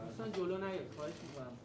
دوستان جلو نیاد خواهش می‌کنم.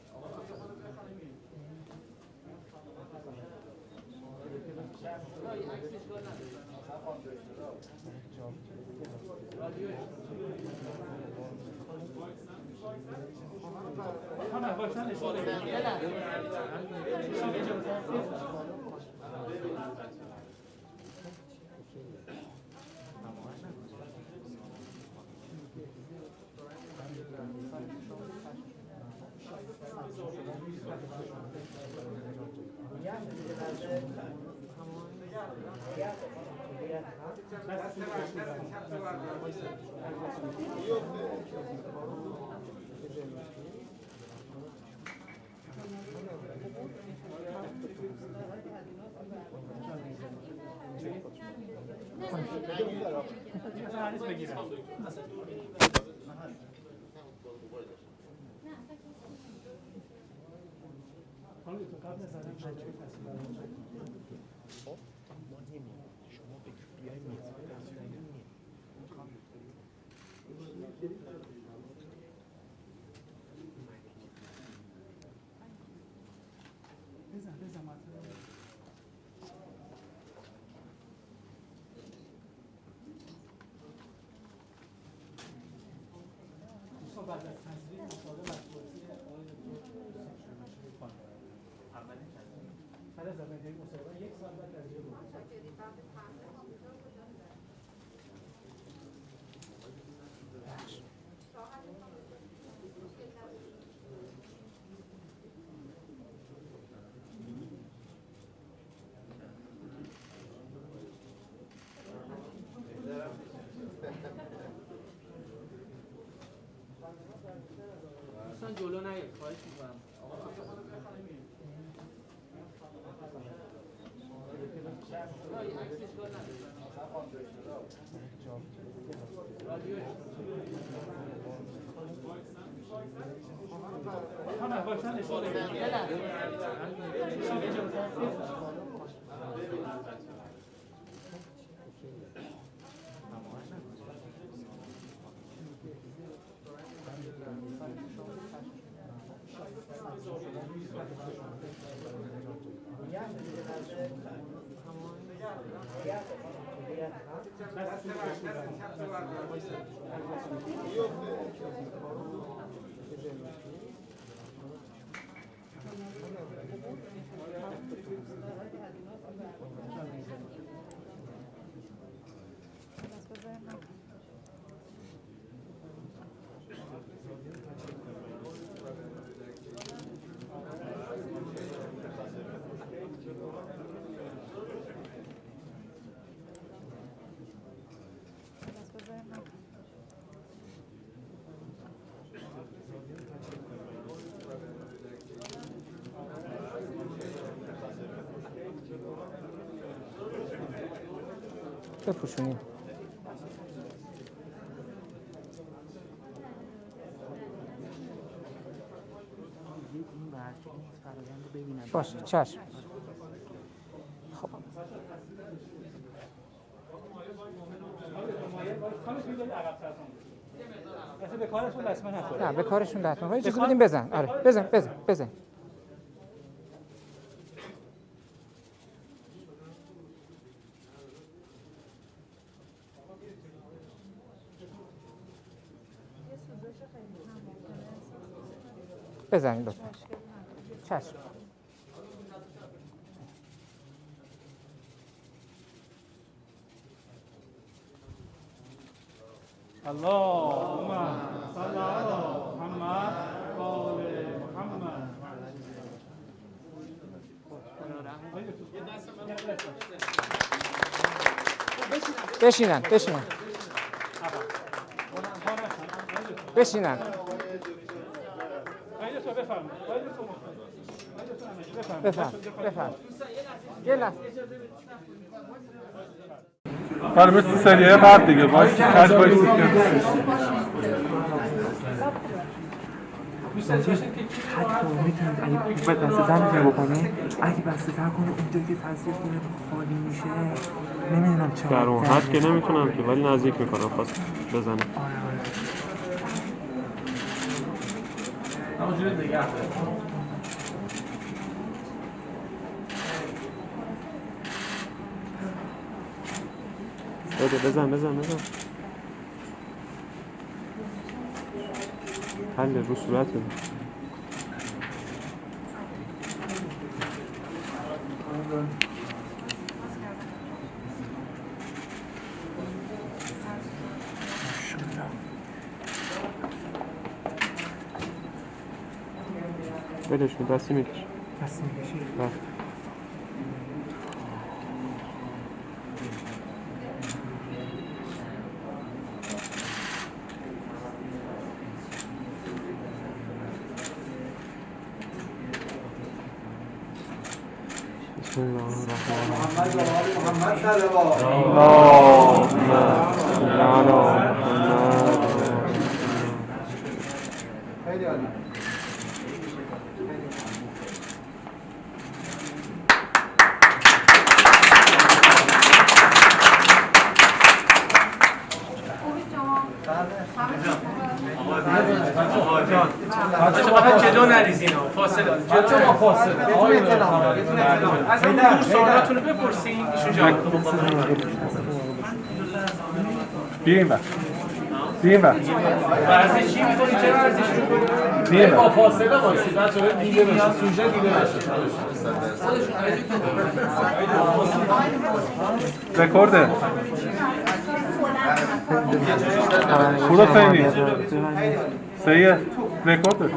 بعد از تصویر مصاحبه مطبوعاتی آقای دکتر اولین تصویر بعد از اولین مصاحبه یک سال بعد تصویر بود. دوستان جلو نیاد خواهش می‌کنم. بپوشونیم. باشه چشم. خب نه به کارشون لطمه کنید. اجازه بدیم بزن. آره بزن. بزنید لطفا. چشم. اللهم صل علی محمد و آل محمد. بشینن. بفرم. یه لحظه. آره مثل سریه بعد دیگه وایس کج وایس دوست داشتین که حتی میتونید اگه به دست زن میتونی بکنی اگه بسته تر کنی اونجایی که تاثیر کنه خالی میشه نمیدونم چرا در اون حد که نمیتونم که ولی نزدیک میکنم خواست بزنم همونجوری نگه دار. بده بزن حل رو صورت بده بدش کن دستی میکش دستی میکشی بسم الله الرحمن محمد و آل محمد صلوات اللهم صل علی محمد خیلی عالی فقط جلو نریزین ها فاصله جلو فاصله از همون دور سوالاتون رو بپرسین ایشون جواب بیاین بر ورزش چی می‌کنی چه ورزشی می‌کنی بیاین با فاصله وایسید بچه‌ها دیده بشه سوژه دیده بشه رکورده خودا سینی سیه رکورده